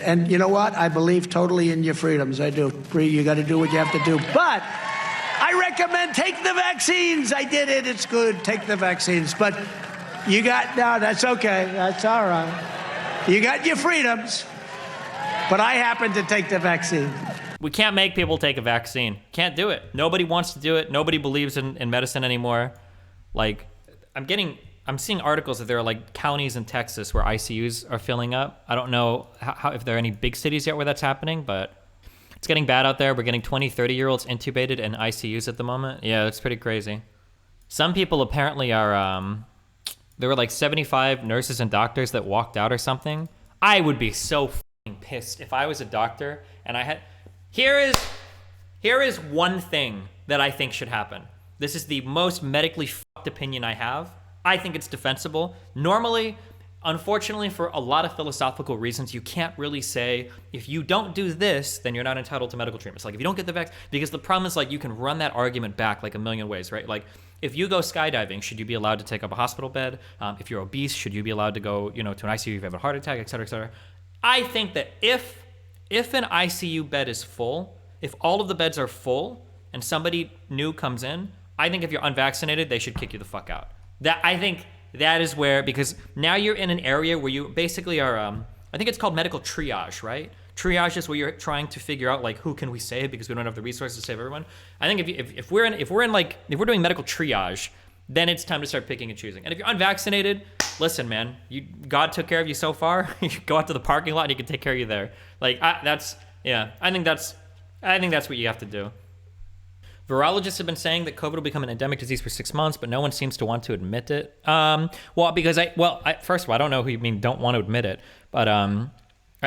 And you know what? I believe totally in your freedoms. I do. You got to do what you have to do. But I recommend take the vaccines. I did it. It's good. Take the vaccines. But no, that's okay. That's all right. You got your freedoms. But I happen to take the vaccine. We can't make people take a vaccine. Can't do it. Nobody wants to do it. Nobody believes in medicine anymore. Like, I'm seeing articles that there are like counties in Texas where ICUs are filling up. I don't know if there are any big cities yet where that's happening, but it's getting bad out there. We're getting 20, 30-year-olds intubated in ICUs at the moment. Yeah, it's pretty crazy. Some people apparently are, there were like 75 nurses and doctors that walked out or something. I would be so fucking pissed if I was a doctor and I had, here is one thing that I think should happen. This is the most medically fucked opinion I have. I think it's defensible. Normally, unfortunately, for a lot of philosophical reasons, you can't really say, if you don't do this, then you're not entitled to medical treatment. It's like, if you don't get the vaccine, because the problem is, like, you can run that argument back like a million ways, right? Like, if you go skydiving, should you be allowed to take up a hospital bed? If you're obese, should you be allowed to go, to an ICU if you have a heart attack, et cetera, et cetera? I think that if an ICU bed is full, if all of the beds are full and somebody new comes in, I think if you're unvaccinated, they should kick you the fuck out. I think that is where, because now you're in an area where you basically are, I think it's called medical triage, right? Triage is where you're trying to figure out, like, who can we save because we don't have the resources to save everyone. I think if we're doing medical triage, then it's time to start picking and choosing. And if you're unvaccinated, listen, man, God took care of you so far. You go out to the parking lot and He can take care of you there. Like, I think that's what you have to do. Virologists have been saying that COVID will become an endemic disease for 6 months, but no one seems to want to admit it. First of all, I don't know who you mean don't want to admit it, but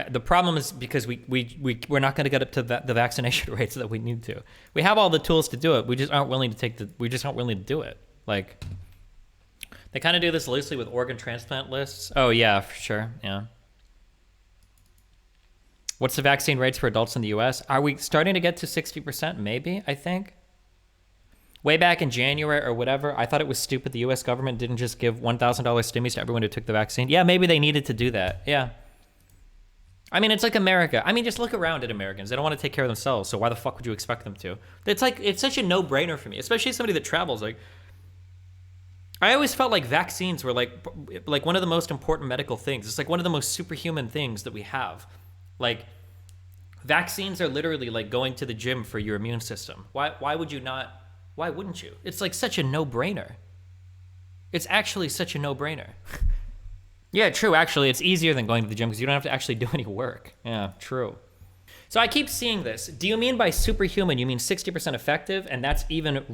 the problem is because we're not going to get up to the vaccination rates that we need to. We have all the tools to do it. We just aren't willing to do it. Like, they kind of do this loosely with organ transplant lists. Oh yeah, for sure. Yeah. What's the vaccine rates for adults in the US? Are we starting to get to 60%? Maybe, I think. Way back in January or whatever, I thought it was stupid the US government didn't just give $1,000 stimmies to everyone who took the vaccine. Yeah, maybe they needed to do that. Yeah. I mean, it's like America. I mean, just look around at Americans. They don't want to take care of themselves, so why the fuck would you expect them to? It's such a no-brainer for me, especially somebody that travels. Like, I always felt like vaccines were like one of the most important medical things. It's like one of the most superhuman things that we have. Like, vaccines are literally like going to the gym for your immune system. Why would you not? Why wouldn't you? It's like such a no-brainer. It's actually such a no-brainer. Yeah, true. Actually, it's easier than going to the gym because you don't have to actually do any work. Yeah, true. So I keep seeing this. Do you mean by superhuman, you mean 60% effective, and that's even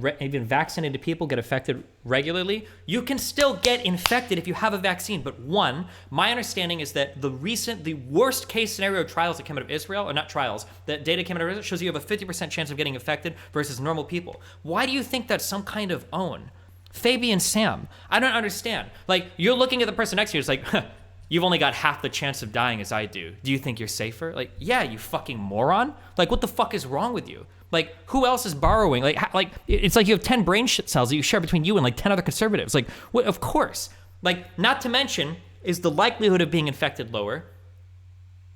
vaccinated people get affected regularly? You can still get infected if you have a vaccine, but one, my understanding is that the worst case scenario trials that came out of Israel, or not trials, that data came out of Israel shows you have a 50% chance of getting infected versus normal people. Why do you think that's some kind of own? Fabian Sam, I don't understand. Like, you're looking at the person next to you, it's like, you've only got half the chance of dying as I do. Do you think you're safer? Like, yeah, you fucking moron. Like, what the fuck is wrong with you? Like, who else is borrowing? Like it's like you have 10 brain cells that you share between you and like 10 other conservatives. Like, what? Of course. Like, not to mention, is the likelihood of being infected lower?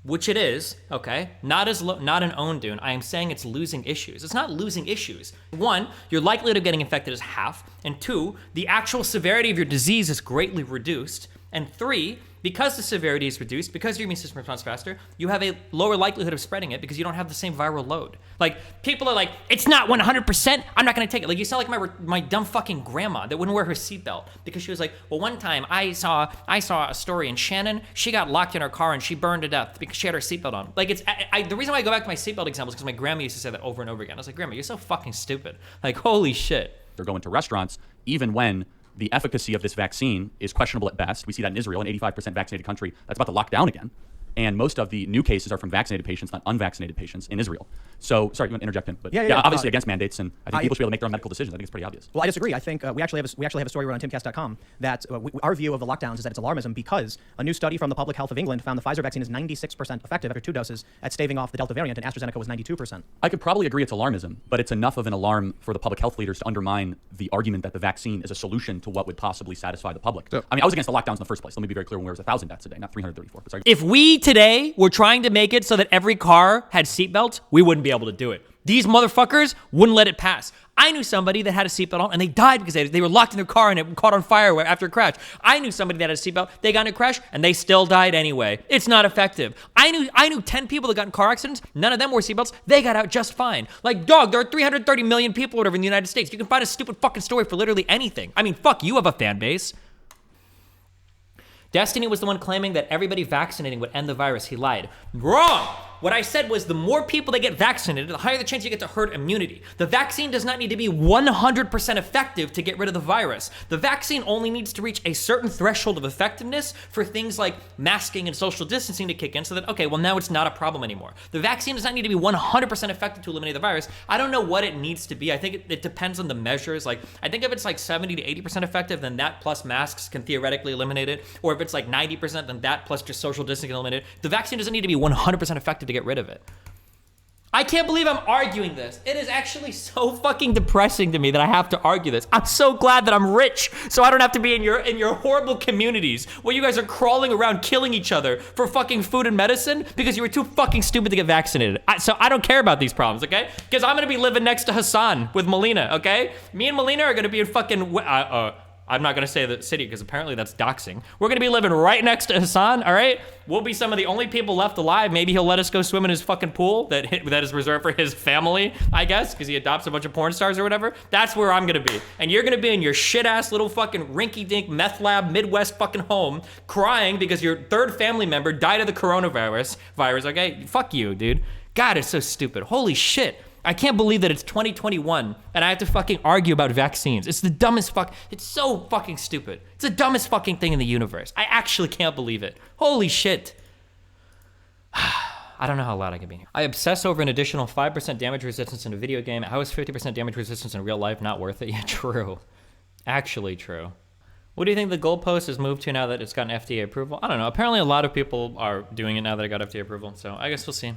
Which it is, okay? Not an own dune. I am saying it's losing issues. It's not losing issues. One, your likelihood of getting infected is half. And two, the actual severity of your disease is greatly reduced. And three, because the severity is reduced, because your immune system responds faster, you have a lower likelihood of spreading it because you don't have the same viral load. Like, people are like, it's not 100%, I'm not gonna take it. Like, you sound like my dumb fucking grandma that wouldn't wear her seatbelt because she was like, well, one time I saw a story in Shannon, she got locked in her car and she burned to death because she had her seatbelt on. Like, the reason why I go back to my seatbelt example is because my grandma used to say that over and over again. I was like, Grandma, you're so fucking stupid. Like, holy shit. They're going to restaurants even when the efficacy of this vaccine is questionable at best. We see that in Israel, an 85% vaccinated country that's about to lock down again. And most of the new cases are from vaccinated patients, not unvaccinated patients in Israel. So, sorry, you want to interject in? But yeah, obviously against mandates, and I think people should be able to make their own medical decisions. I think it's pretty obvious. Well, I disagree. I think we actually have a story on timcast.com that our view of the lockdowns is that it's alarmism because a new study from the Public Health of England found the Pfizer vaccine is 96% effective after 2 doses at staving off the Delta variant, and AstraZeneca was 92%. I could probably agree it's alarmism, but it's enough of an alarm for the public health leaders to undermine the argument that the vaccine is a solution to what would possibly satisfy the public. I mean, I was against the lockdowns in the first place. Let me be very clear when there was 1,000 deaths a day, not 334. But sorry. If we today were trying to make it so that every car had seatbelts, we wouldn't be able to do it. These motherfuckers wouldn't let it pass. I knew somebody that had a seatbelt on and they died because they were locked in their car and it caught on fire after a crash. I knew somebody that had a seatbelt, they got in a crash and they still died anyway. It's not effective. I knew 10 people that got in car accidents, none of them wore seatbelts, they got out just fine. Like, dog, there are 330 million people or whatever in the United States. You can find a stupid fucking story for literally anything. I mean, fuck, you have a fan base. Destiny was the one claiming that everybody vaccinating would end the virus. He lied. Wrong! What I said was the more people that get vaccinated, the higher the chance you get to herd immunity. The vaccine does not need to be 100% effective to get rid of the virus. The vaccine only needs to reach a certain threshold of effectiveness for things like masking and social distancing to kick in so that, okay, well, now it's not a problem anymore. The vaccine does not need to be 100% effective to eliminate the virus. I don't know what it needs to be. I think it depends on the measures. Like, I think if it's like 70 to 80% effective, then that plus masks can theoretically eliminate it. Or if it's like 90%, then that plus just social distancing can eliminate it. The vaccine doesn't need to be 100% effective to get rid of it. I can't believe I'm arguing this. It is actually so fucking depressing to me that I have to argue this. I'm so glad that I'm rich, so I don't have to be in your horrible communities where you guys are crawling around killing each other for fucking food and medicine because you were too fucking stupid to get vaccinated. So I don't care about these problems, okay? Because I'm gonna be living next to Hassan with Melina, okay? Me and Melina are gonna be in fucking I'm not gonna say the city because apparently that's doxing. We're gonna be living right next to Hassan, all right? We'll be some of the only people left alive. Maybe he'll let us go swim in his fucking pool that is reserved for his family, I guess, because he adopts a bunch of porn stars or whatever. That's where I'm gonna be. And you're gonna be in your shit-ass little fucking rinky-dink meth lab Midwest fucking home crying because your third family member died of the coronavirus, okay? Fuck you, dude. God, it's so stupid. Holy shit. I can't believe that it's 2021 and I have to fucking argue about vaccines. It's the dumbest it's so fucking stupid. It's the dumbest fucking thing in the universe. I actually can't believe it. Holy shit. I don't know how loud I can be. I obsess over an additional 5% damage resistance in a video game. How is 50% damage resistance in real life not worth it? Yeah, true. Actually true. What do you think the goalpost has moved to now that it's gotten FDA approval? I don't know. Apparently a lot of people are doing it now that it got FDA approval. So I guess we'll see.